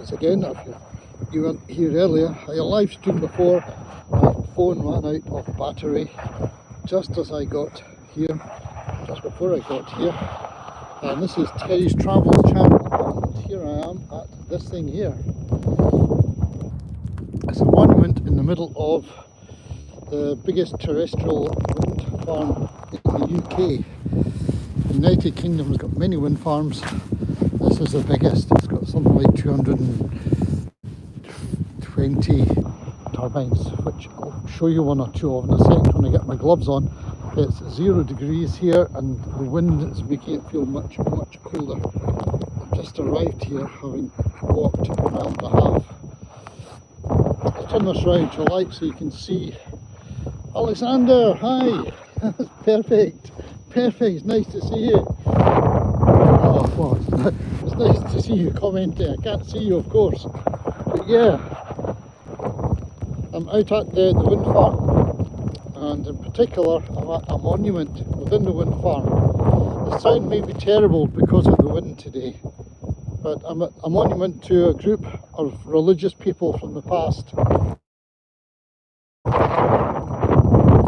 once again. If you weren't here earlier, I live streamed before. My phone ran out of battery just as I got here, just before I got here. And this is Terry's Travels channel, and here I am at this thing here. It's a monument in the middle of the biggest terrestrial wind farm in the UK. The United Kingdom has got many wind farms. This is the biggest. It's got something like 220 turbines, which I'll show you one or two of in a second when I get my gloves on. It's 0 degrees here and the wind is making it feel much colder. I've just arrived here having walked a mile and a half. I'll turn this round to the light so you can see. Alexander, hi! That's perfect! Perfect, it's nice to see you. Oh, well, it's nice to see you commenting. I can't see you, of course. But yeah, I'm out at the wind farm. And in particular, I'm at a monument within the wind farm. The sound may be terrible because of the wind today, but I'm at a monument to a group of religious people from the past.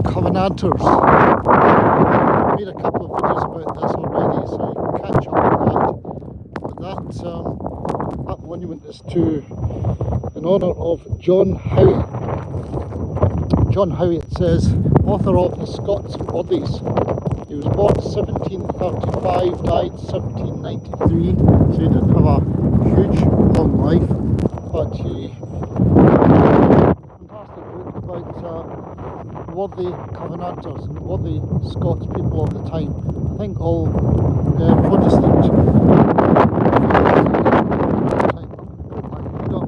Covenanters. I made a couple of videos about this already, so you can catch up on that. But that monument is in honour of John Howie. John Howie, it says, author of the Scots Bodies. He was born 1735, died 1793, so he didn't have a huge long life, but he fantastic book about worthy Covenanters and worthy Scots people of the time. I think all Protestant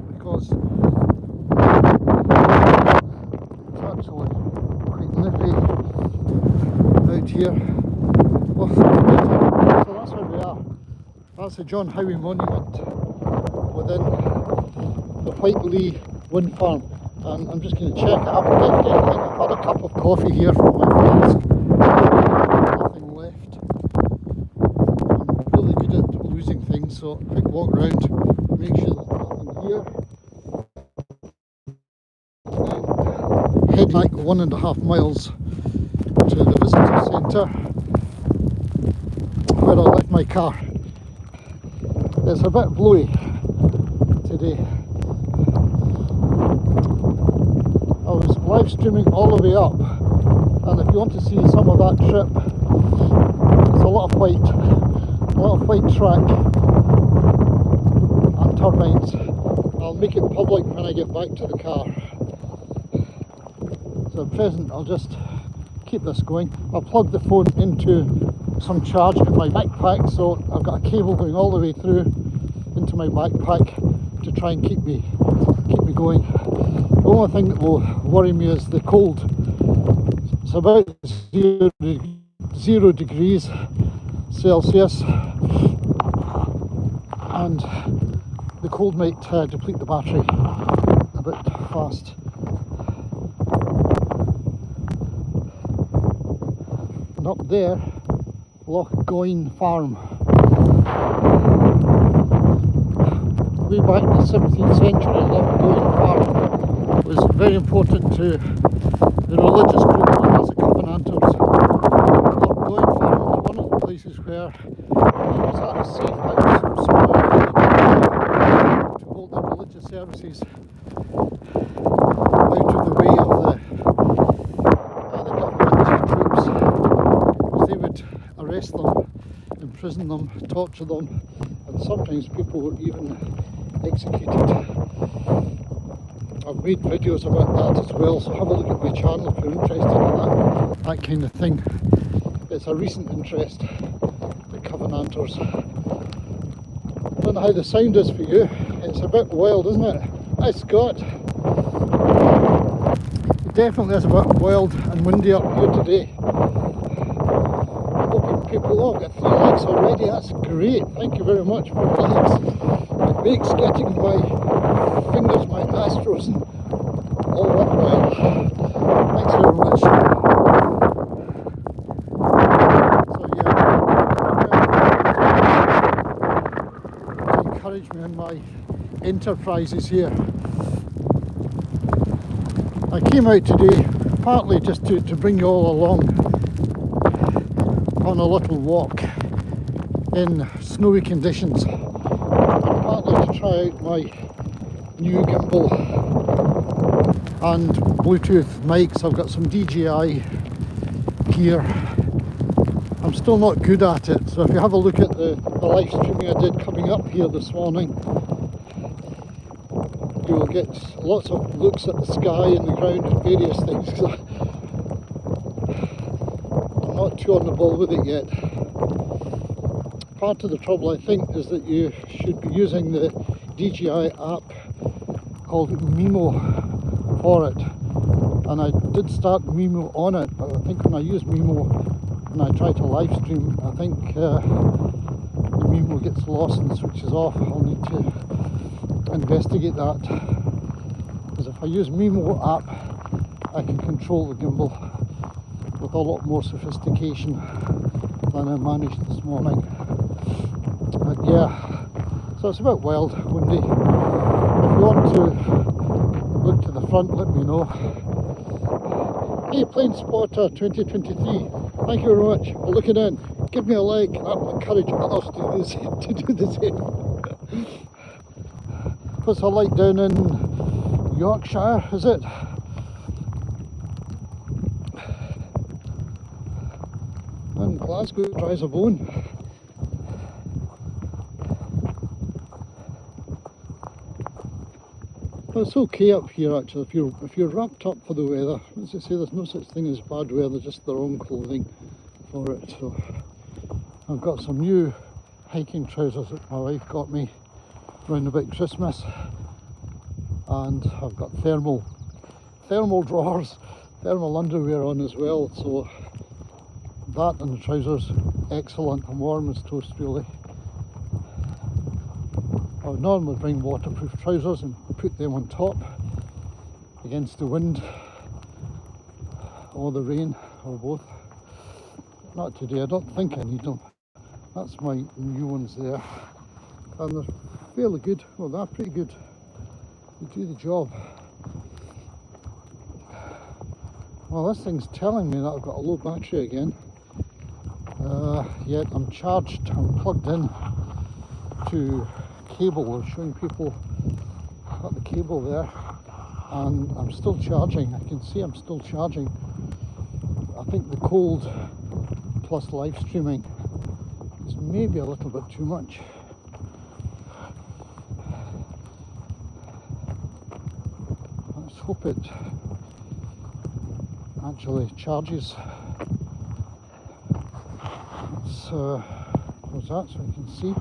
because actually quite nippy out here. Well, so that's where we are. That's the John Howie monument within the Whitelee wind farm, and I'm just going to check it up again. I've had a cup of coffee here from my flask. Nothing left. I'm really good at losing things, so quick walk around, make sure there's nothing here. Head like 1.5 miles to the visitor centre where I left my car. It's a bit blowy today. I was live streaming all the way up, and if you want to see some of that trip, it's a lot of white track and turbines. I'll make it public when I get back to the car. So at present I'll just keep this going. I'll plug the phone into some charge in my backpack, so I've got a cable going all the way through into my backpack to try and keep me going. The only thing that will worry me is the cold. It's about 0 degrees Celsius, and the cold might deplete the battery a bit fast. And up there, Lochgoyne Farm. Way back in the 17th century, Lochgoyne Farm was very important to the religious group known as the Covenanters. Lochgoyne Farm was one of the places where it was at a safe house, so to hold their religious services out of the way of the government troops. They would arrest them, imprison them, torture them, and sometimes people were even executed. I've made videos about that as well, so have a look at my channel if you're interested in that kind of thing. It's a recent interest, the Covenanters. I don't know how the sound is for you. It's a bit wild, isn't it? Hi Scott! It definitely is a bit wild and windy up here today. People, I've got 3 likes already, that's great, thank you very much for the likes. It makes getting my fingers, my ass frozen all worthwhile. Thanks very much. So yeah, to encourage me in my enterprises here. I came out today partly just to bring you all along on a little walk in snowy conditions, and partly to try out my new gimbal and Bluetooth mics. I've got some DJI gear. I'm still not good at it, so if you have a look at the live streaming I did coming up here this morning, you will get lots of looks at the sky and the ground and various things. I'm not too on the ball with it yet. Part of the trouble, I think, is that you should be using the DJI app called Mimo for it, and I did start Mimo on it, but I think when I use Mimo and I try to live stream, I think the Mimo gets lost and switches off. I'll need to investigate that, because if I use Mimo app I can control the gimbal with a lot more sophistication than I managed this morning. But yeah, so it's a bit wild, windy. If you want to look to the front, let me know. Hey, Plane Spotter 2023, thank you very much for looking in. Give me a like, and that will encourage others to do the same. What's it like down in Yorkshire, is it? And Glasgow dries a bone. But it's okay up here actually, if you're wrapped up for the weather. As I say, there's no such thing as bad weather, just the wrong clothing for it. So I've got some new hiking trousers that my wife got me round about Christmas, and I've got thermal drawers, thermal underwear on as well, so that and the trousers, excellent. I'm warm as toast really. I would normally bring waterproof trousers and put them on top against the wind or the rain or both. Not today, I don't think I need them. That's my new ones there, and they're fairly good. Well, they're pretty good. They do the job. Well, this thing's telling me that I've got a low battery again. Yet I'm charged, I'm plugged in to cable. We're showing people I've got the cable there, and I'm still charging. I can see I'm still charging. I think the cold plus live streaming is maybe a little bit too much. Let's hope it actually charges. Let's close that so I can see.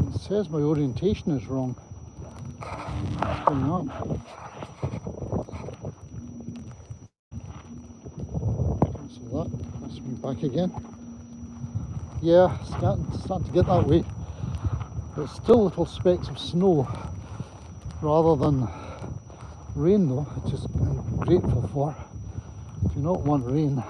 It says my orientation is wrong. What's going on? Cancel that. Let's be back again. Yeah, starting to get that way. There's still little specks of snow rather than rain though, which is I'm grateful for. Do not want rain.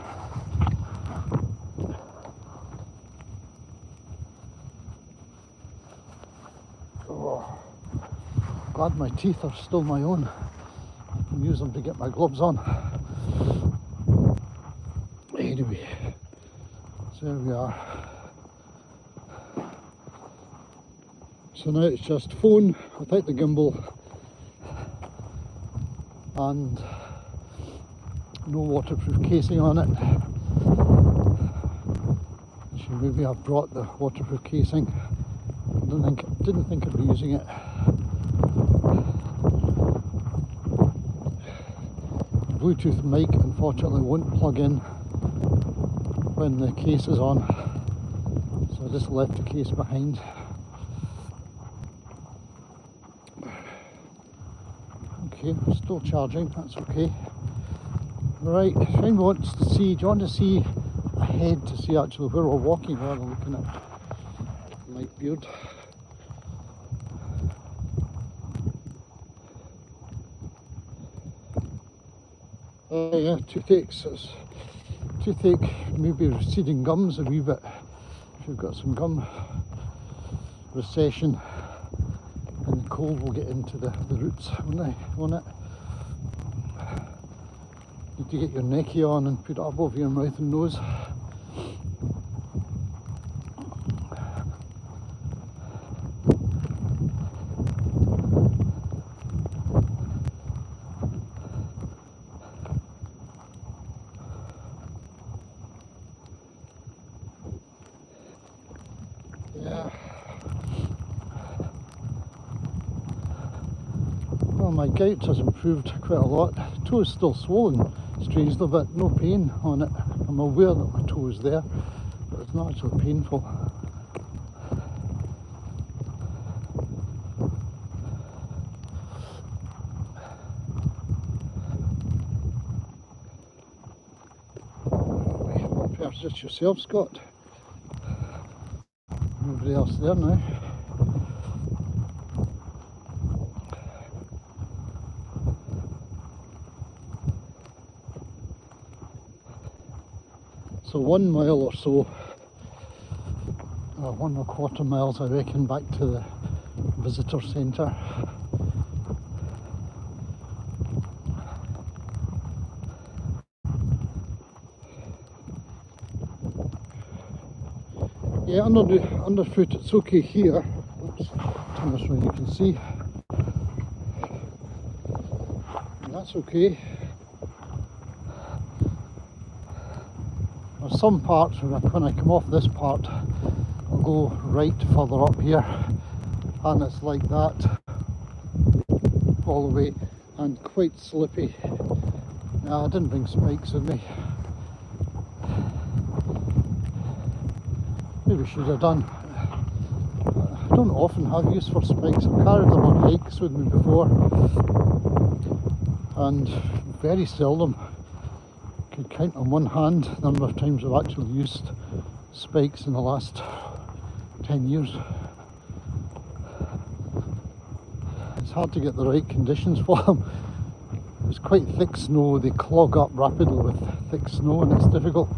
Oh, glad my teeth are still my own. I can use them to get my gloves on. Anyway, so there we are. So now it's just phone without the gimbal and no waterproof casing on it. Actually, maybe I've brought the waterproof casing. Didn't think I'd be using it. Bluetooth mic unfortunately won't plug in when the case is on, so I just left the case behind. Okay, still charging, that's okay. Right, Shane wants to see, do you want to see ahead to see actually where we're walking rather than looking at my beard? Yeah, toothaches. Toothache, maybe receding gums a wee bit. If you've got some gum recession in the cold will get into the roots, won't they, on it? Need to get your necky on and put it up over your mouth and nose. Yeah. Well, my gout has improved quite a lot. The toe is still swollen, strangely, but no pain on it. I'm aware that my toe is there, but it's not actually painful. Perhaps just yourself, Scott. Nobody else there now. So 1 mile or so, 1.25 miles I reckon, back to the visitor centre. Yeah, underfoot it's okay here. Oops, turn this around, you can see. And that's okay. There's some parts when I come off this part, I'll go right further up here, and it's like that all the way, and quite slippy. Now I didn't bring spikes with me. Maybe should have done. I don't often have use for spikes. I've carried them on hikes with me before, and very seldom. I could count on one hand the number of times I've actually used spikes in the last 10 years. It's hard to get the right conditions for them. It's quite thick snow, they clog up rapidly with thick snow, and it's difficult.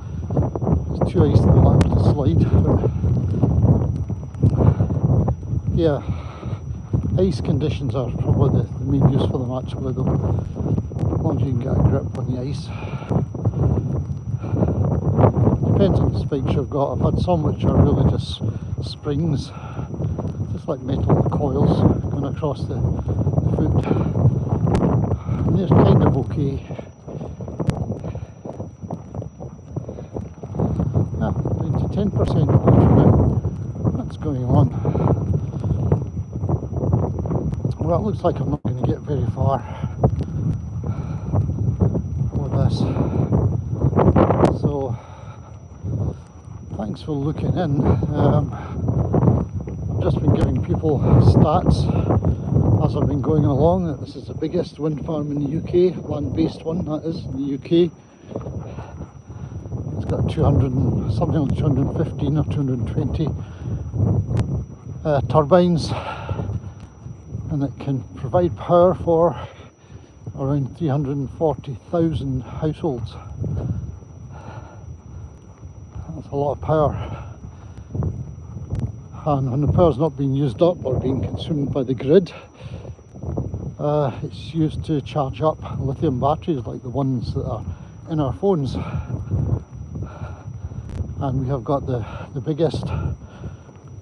It's too icy to allow to slide. But yeah, ice conditions are probably the main use for them actually, though, as long as you can get a grip on the ice. Depends on the spikes you've got. I've had some which are really just springs, just like metal coils going across the foot. And they're kind of okay. Yeah, 10% now. What's going on? Well, it looks like I'm not going to get very far with this. So, thanks for looking in. I've just been giving people stats as I've been going along that this is the biggest wind farm in the UK, land-based one that is, in the UK. It's got 200 and something like 215 or 220 turbines, and it can provide power for around 340,000 households. That's a lot of power. And when the power's not being used up or being consumed by the grid, it's used to charge up lithium batteries like the ones that are in our phones. And we have got the biggest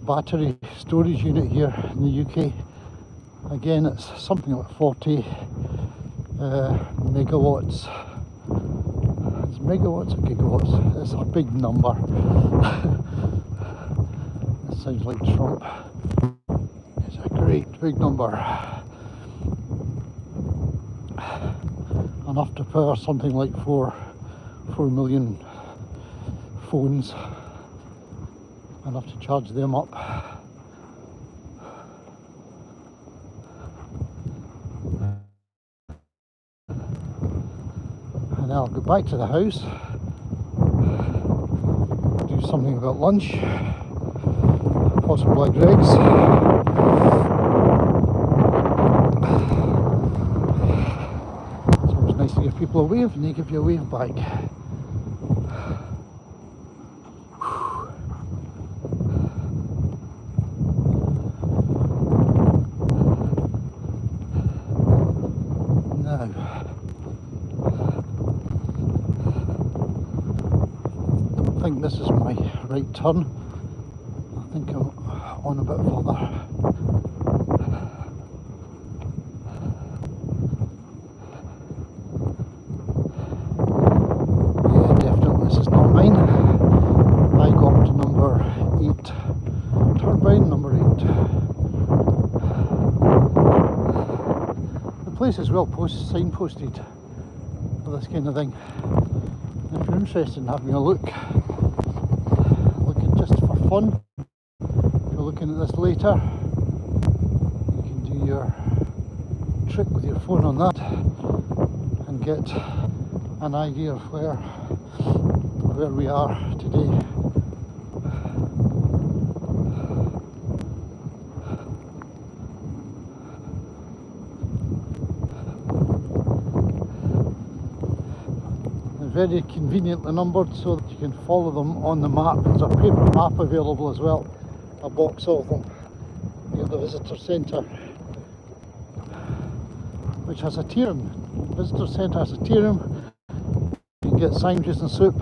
battery storage unit here in the UK. Again, it's something like 40 megawatts. It's megawatts or gigawatts? It's a big number. It sounds like Trump. It's a great big number. Enough to power something like 4 million phones. Enough to charge them up. And then I'll go back to the house, do something about lunch, possibly Greg's. It's always nice to give people a wave and they give you a wave back. Don't think this is my right turn. I think I'm on a bit further. Yeah, definitely this is not mine. I got to number 8. Turbine number 8. The place is well signposted for this kind of thing. And if you're interested in having a look, looking just for fun, if you're looking at this later, you can do your trick with your phone on that and get an idea of where we are today. Very conveniently numbered so that you can follow them on the map. There's a paper map available as well, a box of them near the visitor centre, which has a tea room. The visitor centre has a tea room. You can get sandwiches and soup.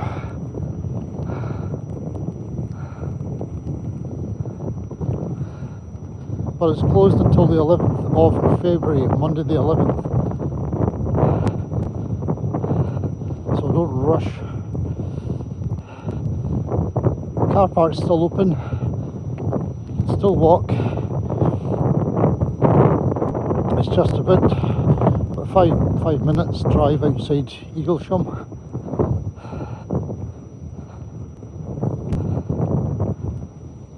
But it's closed until the 11th of February, Monday the 11th. So don't rush. Car park's still open. You can still walk. It's just about 5 minutes drive outside Eaglesham.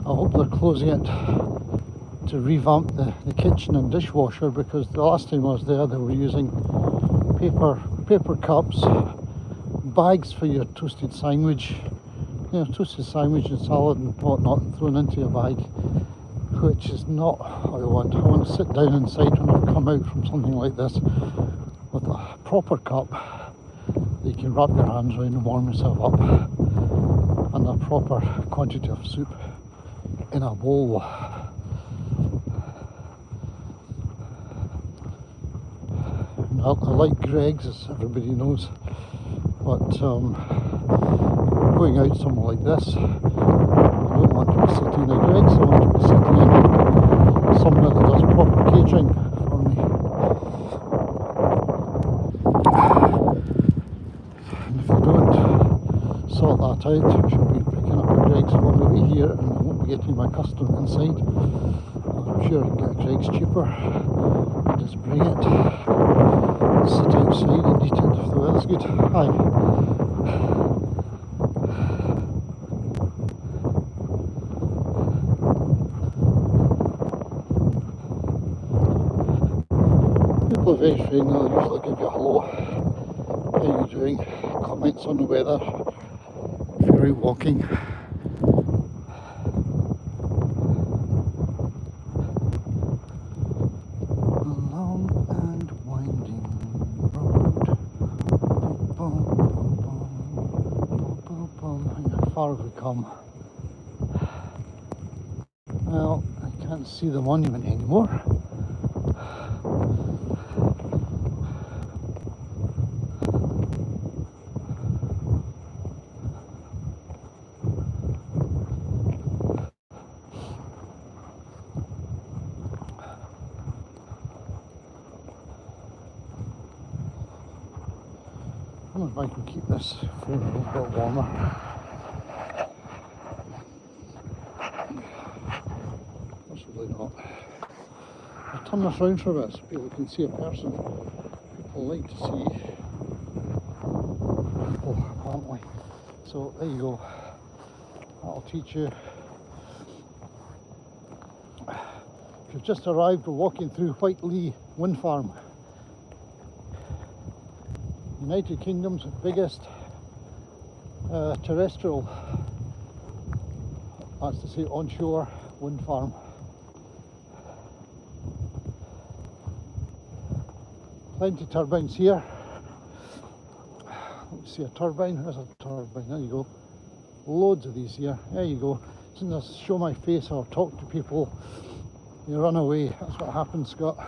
I hope they're closing it to revamp the kitchen and dishwasher, because the last time I was there they were using paper cups, bags for your toasted sandwich, toasted sandwich and salad and whatnot thrown into a bag, which is not what I want. I want to sit down inside when I've come out from something like this with a proper cup that you can wrap your hands around and warm yourself up, and a proper quantity of soup in a bowl. I like Greg's, as everybody knows, but going out somewhere like this, I don't want to be sitting in a Greg's. I want to be sitting in somewhere that does proper catering for me. And if they don't sort that out, I should be picking up a Greg's on the way here, and I won't be getting my custom inside. I'm sure I can get a Greg's cheaper. Just bring it, sit outside and eat it if the weather's good. Hi. People are very friendly. They'll usually give you a hello. How are you doing? Comments on the weather if you're out walking. How far have we come? Well, I can't see the monument anymore. I wonder if I can keep this phone a little bit warmer. Possibly not. I'll turn this round for a bit so people can see a person. People like to see people, apparently. So there you go. That'll teach you. If you've just arrived, we're walking through Whitelee Windfarm. United Kingdom's biggest terrestrial, that's to say onshore wind farm. Plenty of turbines here. Let me see a turbine. There's a turbine. There you go. Loads of these here. There you go. As soon as I show my face or talk to people, you run away. That's what happens, Scott.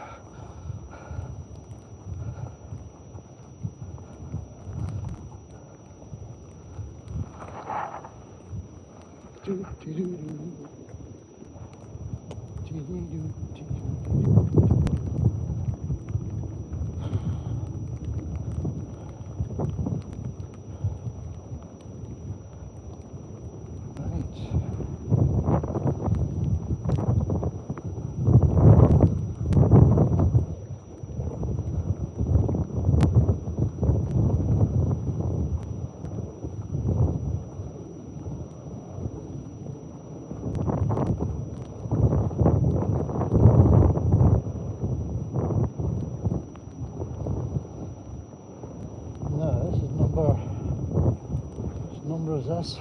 Is this.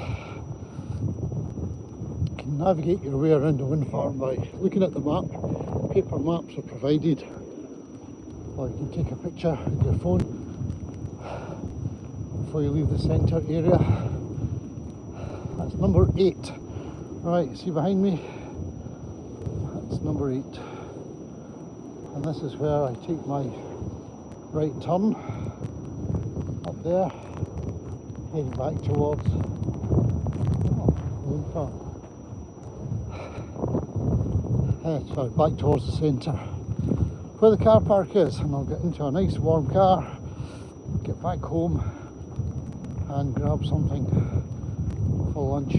You can navigate your way around the Windfarm by looking at the map. Paper maps are provided, or you can take a picture with your phone before you leave the centre area. That's number 8. Right, see behind me? That's number 8. And this is where I take my right turn up there, heading back towards Windfarm. Sorry, back towards the centre where the car park is, and I'll get into a nice warm car, get back home and grab something for lunch.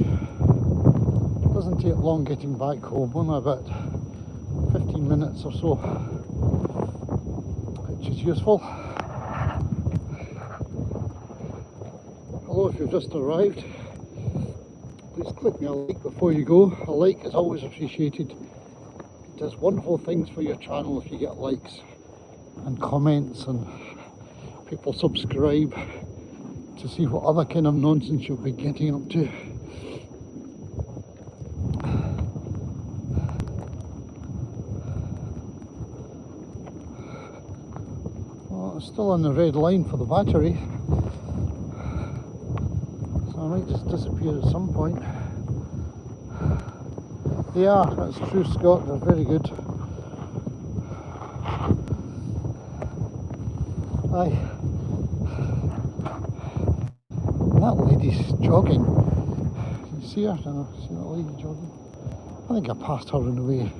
Doesn't take long getting back home, only about 15 minutes or so, which is useful. Hello, if you've just arrived, please click me a like before you go. A like is always appreciated. It does wonderful things for your channel if you get likes and comments, and people subscribe to see what other kind of nonsense you'll be getting up to. Well, it's still on the red line for the battery, so I might just disappear at some point. They are, that's true, Scott, they're very good. Aye. And that lady's jogging. Can you see her? No, see that lady jogging? I think I passed her on the way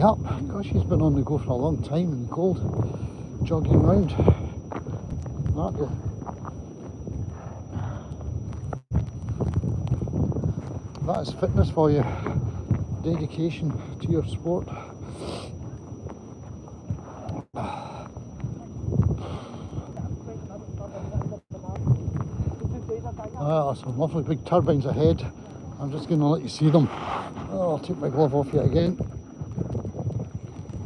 up. Gosh, she's been on the go for a long time in the cold, jogging around. Aren't you? That is fitness for you. Dedication to your sport. There's some lovely big turbines ahead. I'm just going to let you see them. Oh, I'll take my glove off yet again.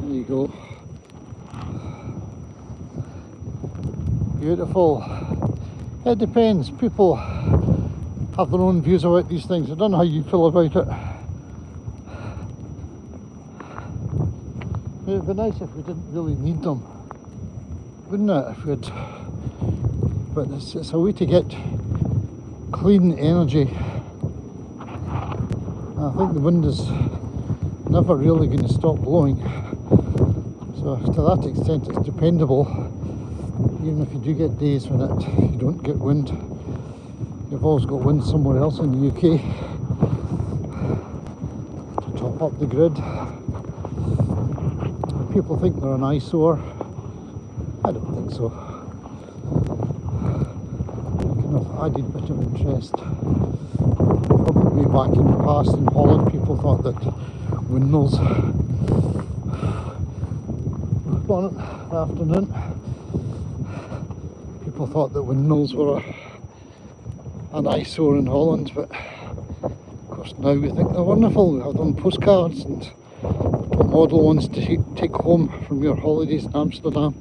There you go. Beautiful. It depends. People have their own views about these things. I don't know how you feel about it. It would be nice if we didn't really need them, wouldn't it? If we'd, but it's a way to get clean energy. I think the wind is never really going to stop blowing, so to that extent it's dependable. Even if you do get days when you don't get wind, you've always got wind somewhere else in the UK to top up the grid. People think they're an eyesore. I don't think so. Kind of added bit of interest. Probably back in the past in Holland, people thought that windmills. Morning, afternoon. People thought that windmills were an eyesore in Holland, but of course now we think they're wonderful. We have them on postcards and model ones to take home from your holidays in Amsterdam.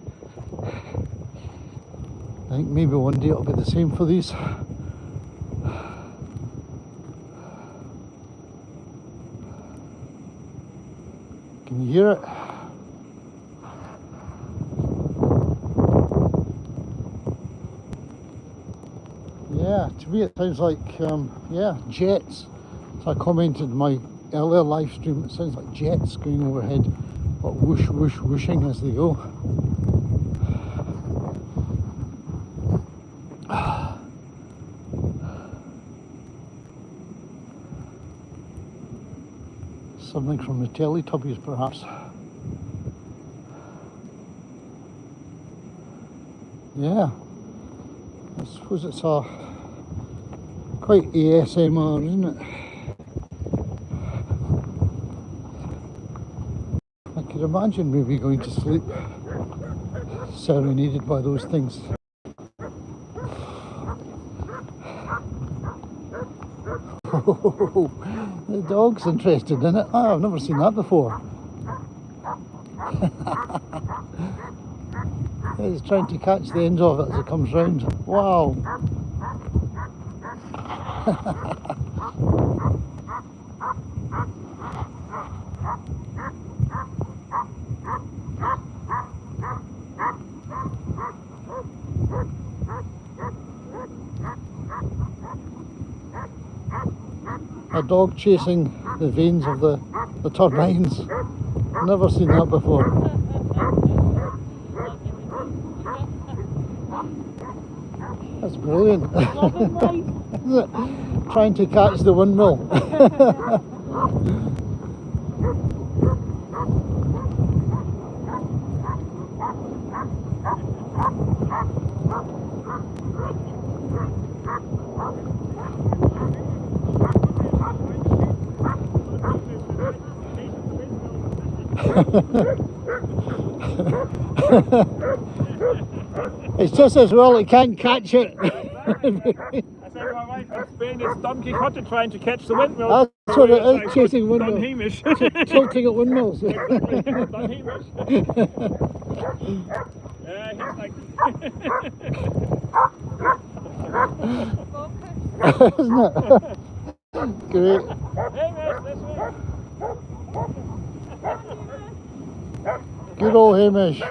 I think maybe one day it'll be the same for these. Can you hear it? Yeah, to me it sounds like jets. So I commented in my earlier live stream, it sounds like jets going overhead, but whoosh whoosh whooshing as they go. Something from the Teletubbies, perhaps. Yeah, I suppose it's quite ASMR, isn't it? I could imagine maybe going to sleep serenaded by those things. The dog's interested in it. Oh, I've never seen that before. He's trying to catch the end of it as it comes round. Wow. A dog chasing the vanes of the turbines. Never seen that before. That's brilliant. Isn't it? Trying to catch the windmill. It's just as well it can't catch it. I said to my wife in Spain, it's Don Quixote trying to catch the windmills. That's what it is, chasing Don windmills. Hamish. Tilting at windmills. Don Hamish. He's like... Isn't it? Great. Hamish, this way. Good old Hamish.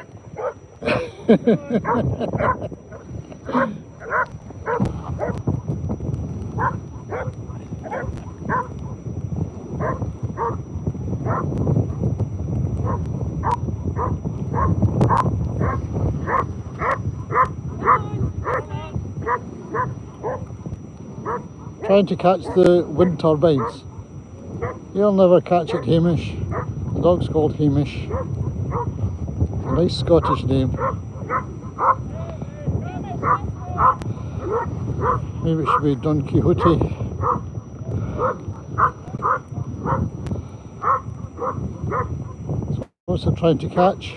Trying to catch the wind turbines. You'll never catch it, Hamish. The dog's called Hamish. A nice Scottish name. Maybe it should be Don Quixote. So what's it trying to catch?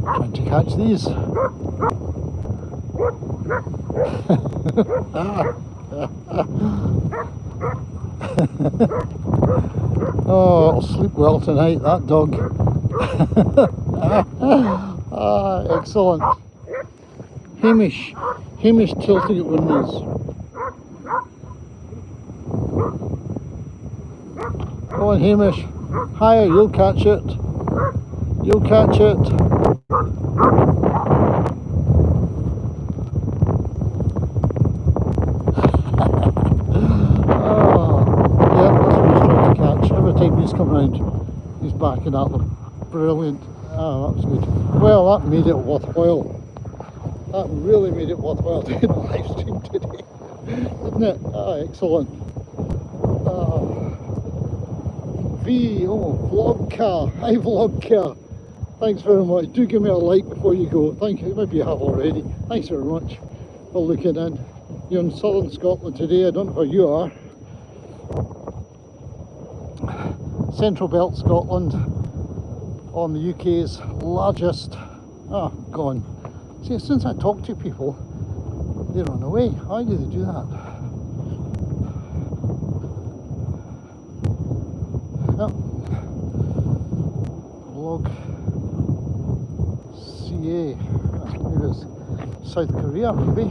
Trying to catch these. Oh, it'll sleep well tonight, that dog. Excellent. Hamish tilting at windmills. Go on, Hamish. Higher, you'll catch it. You'll catch it. Every time he's come round, he's backing at them. Brilliant. Ah, that was good. Well, that made it worthwhile. That really made it worthwhile doing a live stream today, didn't it? Ah, excellent. Vlog car. Hi, vlog car. Thanks very much. Do give me a like before you go. Thank you. Maybe you have already. Thanks very much for looking in. You're in southern Scotland today. I don't know where you are. Central Belt Scotland, on the UK's largest. Gone. See, since I talk to people, they run away. Why do they do that? Yep. Vlog CA. Maybe it's South Korea, maybe.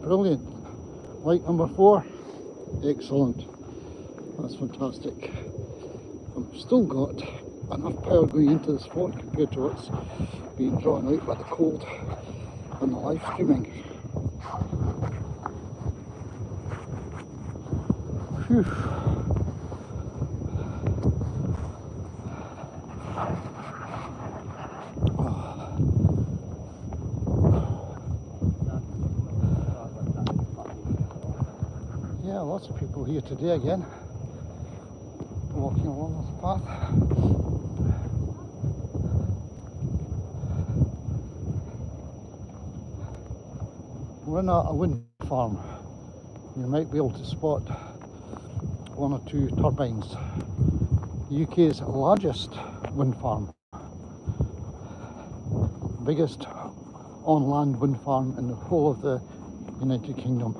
Brilliant. Light number 4. Excellent. That's fantastic. I've still got enough power going into this phone compared to what's being drawn out by the cold and the live streaming. Phew. Yeah, lots of people here today again, walking along this path. We're in a wind farm. You might be able to spot one or two turbines. UK's largest wind farm. Biggest on-land wind farm in the whole of the United Kingdom.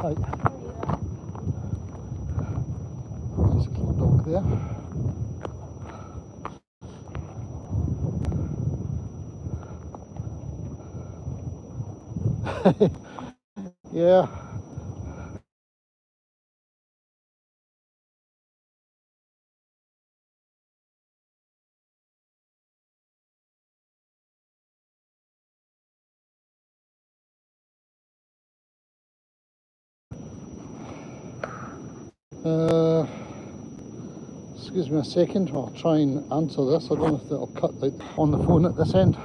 Right. Nice little dog there. Yeah. Excuse me a second, I'll try and answer this. I don't know if that'll cut out on the phone at this end.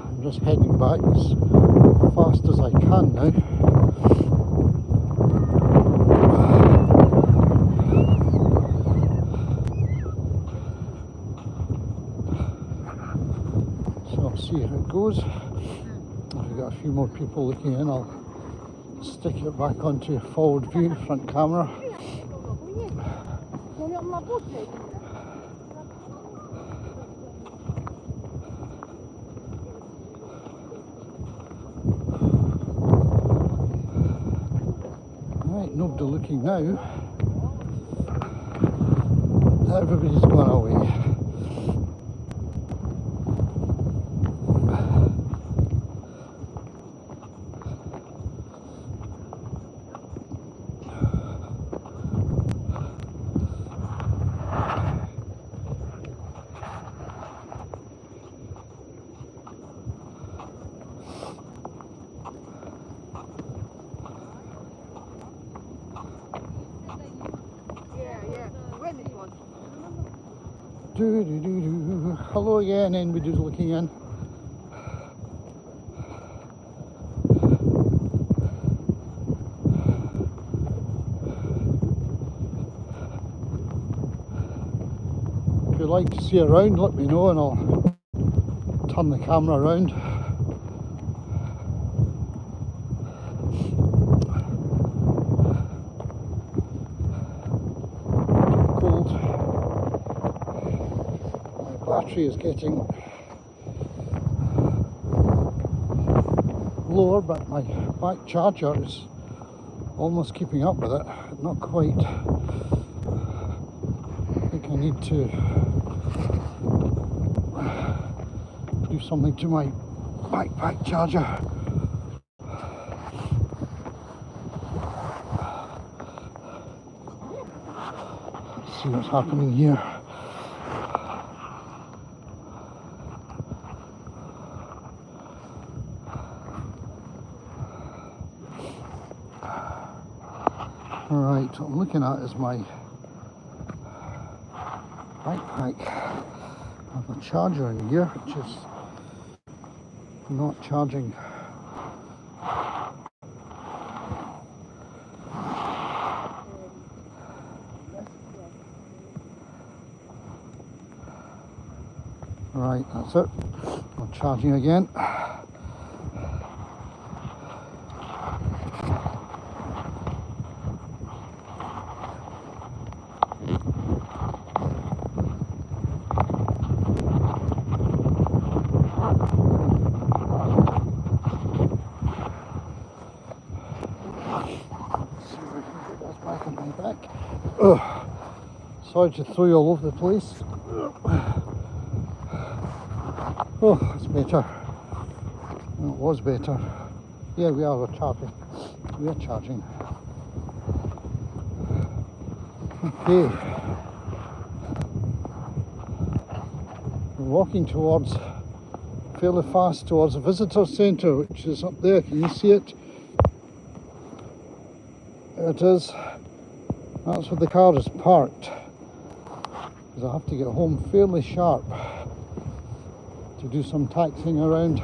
I'm just heading back as fast as I can now. So I'll see how it goes. If we've got a few more people looking in, I'll stick it back onto forward view, front camera. Right, nobody looking now. Everybody's gone away. Hello again, anybody's looking in. If you'd like to see around, let me know and I'll turn the camera around. Cold. My battery is getting lower, but my back charger is almost keeping up with it. Not quite. I think I need to do something to my backpack charger. Let's see what's happening here. Right, what I'm looking at is my backpack. I have a charger in here which is not charging. Right, that's it. I'm charging again. Ugh. Sorry to throw you all over the place. Oh, it's better. It was better. Yeah, we're charging. We are charging. Okay. We're walking towards fairly fast towards the visitor centre, which is up there. Can you see it? There it is. That's where the car is parked, because I have to get home fairly sharp to do some taxiing around.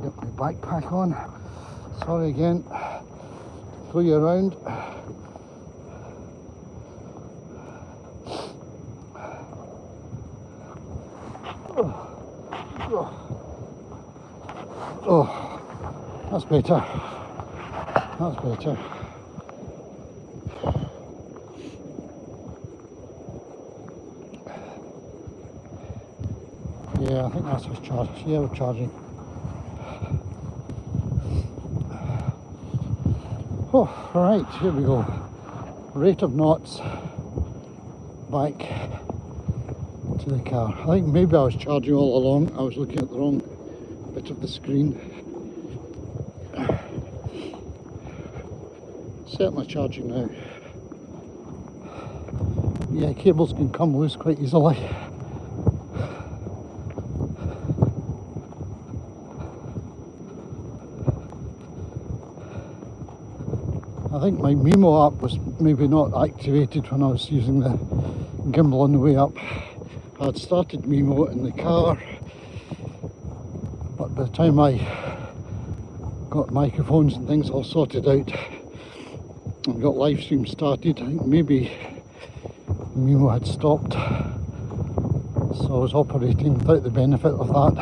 Get my backpack on. Sorry again, throw you around. Oh, that's better. That's better. Yeah, I think that's what's charged. Yeah, we're charging. Oh, right, here we go. Rate of knots back to the car. I think maybe I was charging all along. I was looking at the wrong bit of the screen. Certainly charging now. Yeah, cables can come loose quite easily. I think my Mimo app was maybe not activated when I was using the gimbal on the way up. I had started Mimo in the car, but by the time I got microphones and things all sorted out and got live stream started, I think maybe Mimo had stopped. So I was operating without the benefit of that,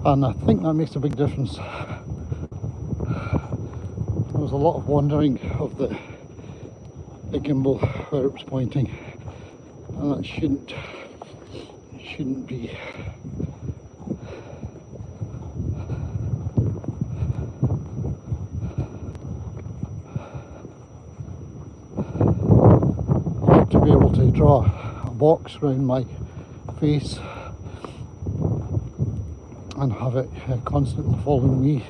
and I think that makes a big difference. There was a lot of wandering of the gimbal where it was pointing, and that shouldn't be. I like to be able to draw a box around my face and have it constantly following me.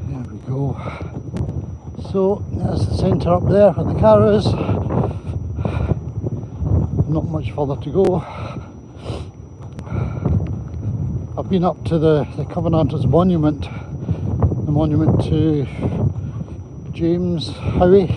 There we go. So there's the centre up there where the car is. Not much further to go. I've been up to the Covenanters monument, the monument to James Howie.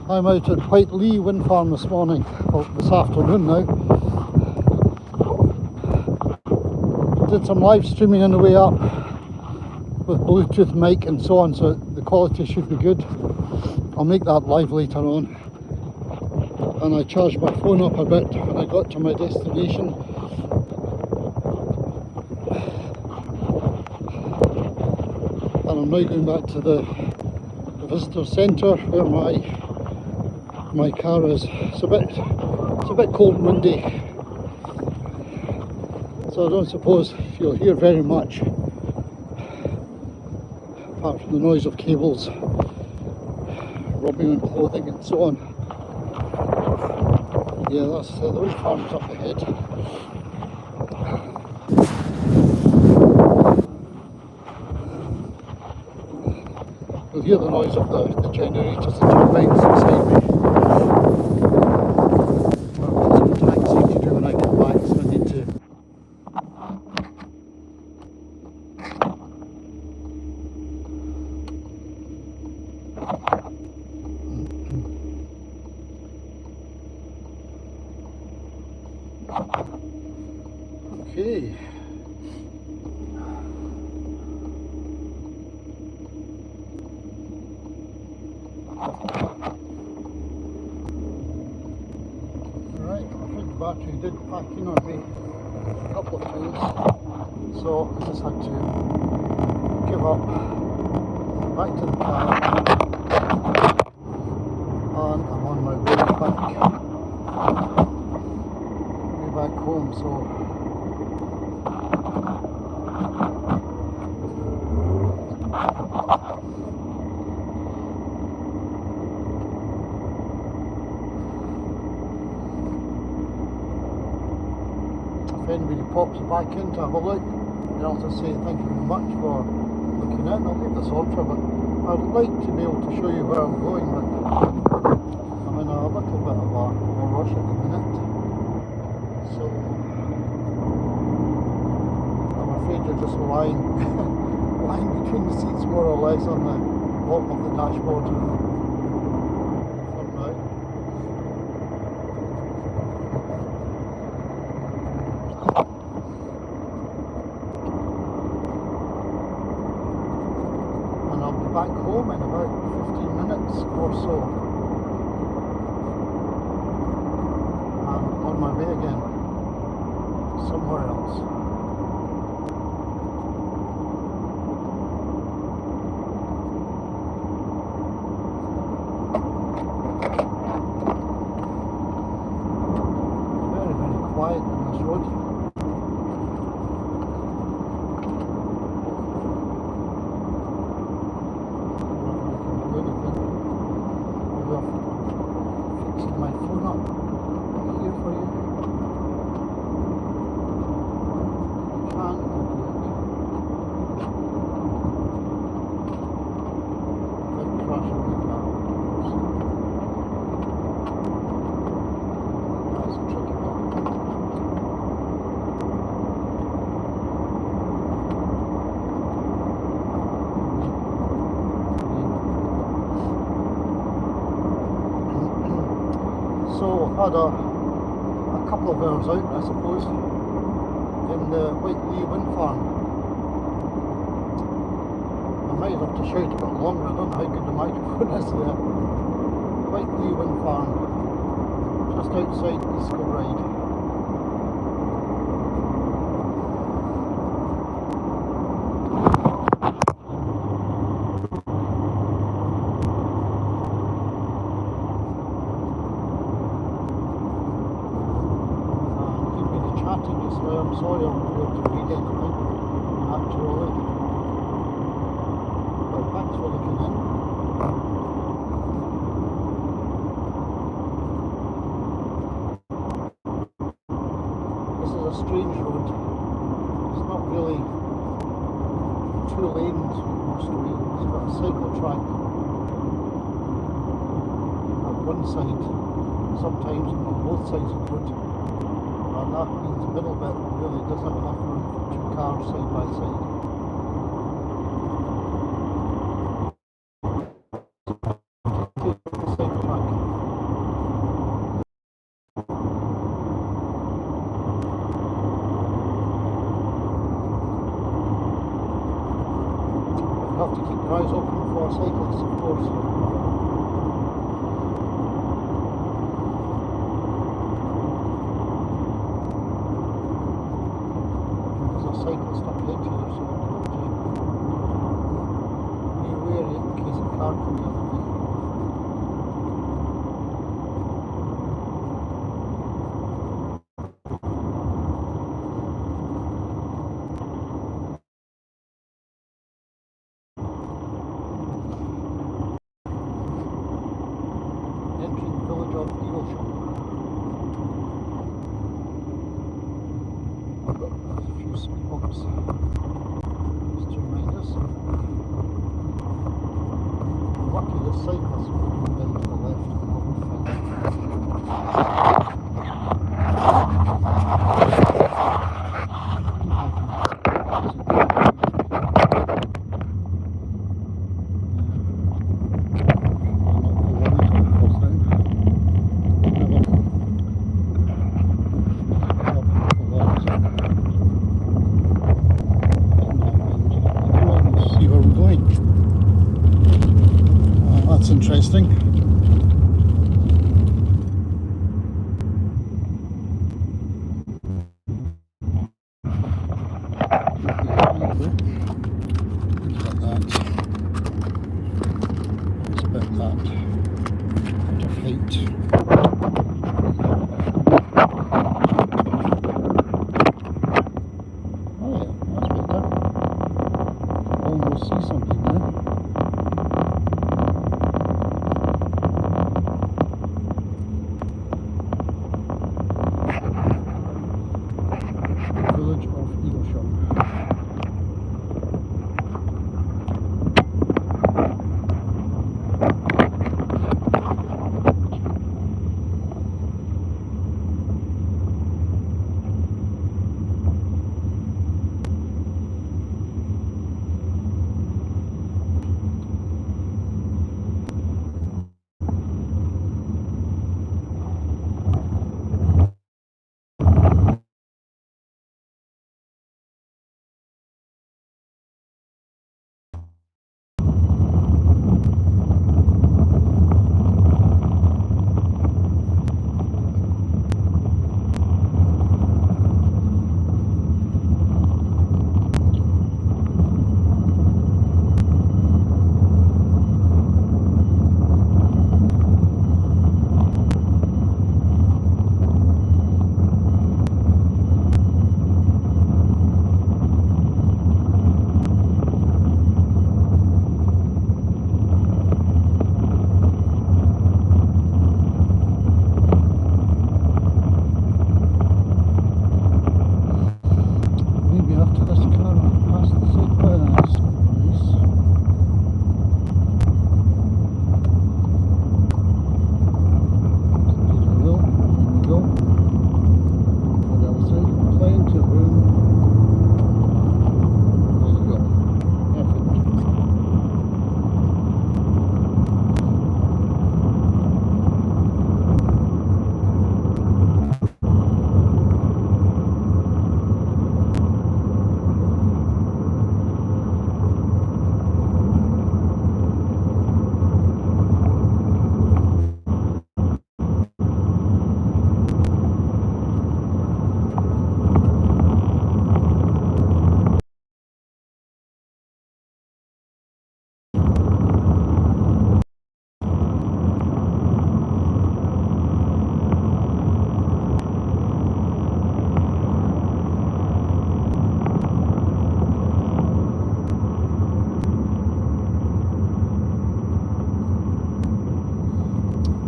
I'm out at Whitelee Windfarm this morning, well this afternoon now. Did some live streaming on the way up with Bluetooth mic and so on, so the quality should be good. I'll make that live later on. And I charged my phone up a bit when I got to my destination. And I'm now going back to the visitor centre where my car is. It's a bit cold and windy, so I don't suppose you'll hear very much apart from the noise of cables rubbing on clothing and so on. Yeah, that's the Windfarm's up ahead. You'll hear the noise of the generators and turbines beside me. I've got some taxiing to do when I get back, so I need to. Okay. Right, I think the battery did pack in on me a couple of times. So I just had to give up, back to the car, and I'm on my way back home. So if anybody pops back in to have a look, I'll just say thank you very much for looking in. I'll leave this on for a bit. I'd like to be able to show you where I'm going, but I'm in a little bit of a rush at the minute. So I'm afraid you're just lying lying between the seats more or less on the bottom of the dashboard for now. Back home in about 15 minutes or so, and on my way again somewhere else. Very, very quiet on this road. My phone up here for you. Can't do it. Like crashing the car. That's a tricky one. So I've had a couple of hours out, I suppose, in the Whitelee Windfarm. I might have to shout a bit longer, I don't know how good the microphone is there. Whitelee Windfarm, just outside East Kilbride. Just now, I'm sorry I won't be able to read anything actually, but thanks for looking in. This is a strange road. It's not really 2 lanes most way. It's got a cycle track on one side, sometimes on both sides of the road. And that means the middle bit really doesn't have enough room for 2 cars side by side. Take the side track. You have to keep your eyes open for cyclists, of course. Cyclist up ahead here, so I'm going to be wary in case a car comes the other way. Entering the village of Eaglesham. There's a few speed bumps just to remind us. Lucky this cyclist will go down to the left and I'll be fine. That's interesting.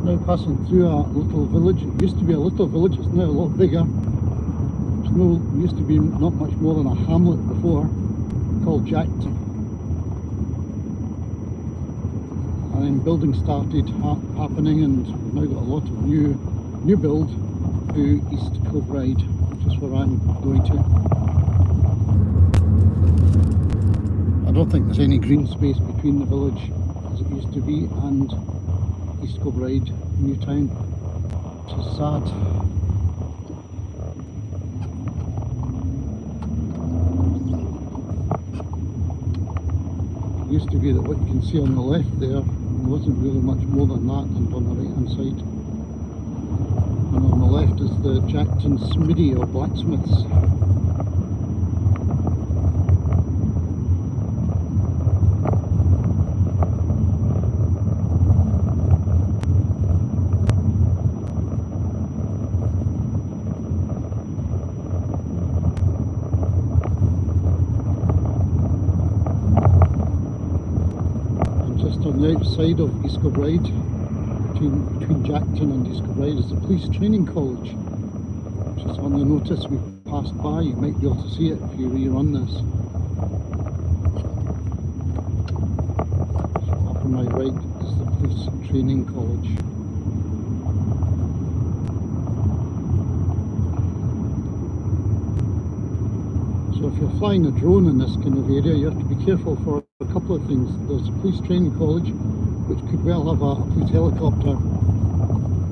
Now passing through a little village. It used to be a little village, it's now a lot bigger. It used to be not much more than a hamlet before, called Jackton. And then building started happening, and we've now got a lot of new build to East Kilbride, which is where I'm going to. I don't think there's any green space between the village as it used to be and East Kilbride new town, which is sad. It used to be that what you can see on the left there wasn't really much more than that, and on the right hand side. And on the left is the Jackton Smithy or blacksmiths. Just on the outside of East Kilbride, between Jackton and East Kilbride, is the Police Training College, which is on the notice we passed by. You might be able to see it if you rerun this. So up on my right is the Police Training College. So if you're flying a drone in this kind of area, you have to be careful for a couple of things. There's a police training college, which could well have a police helicopter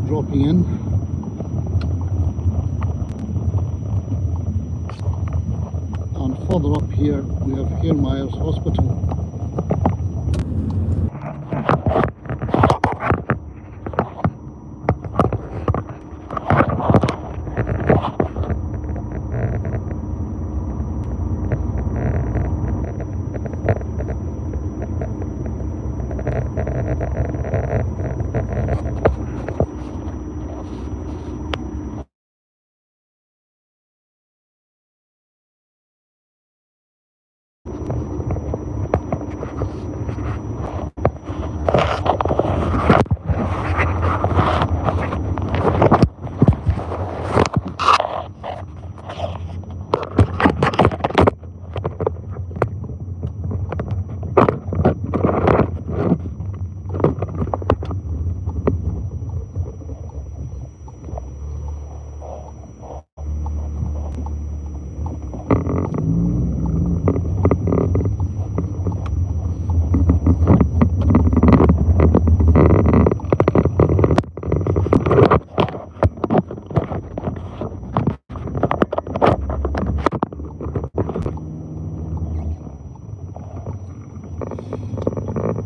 dropping in. And further up here, we have Hairmyres Hospital.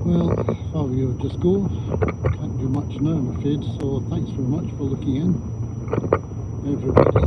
Well, if I were you, I'd just go. Can't do much now, I'm afraid, so thanks very much for looking in, everybody.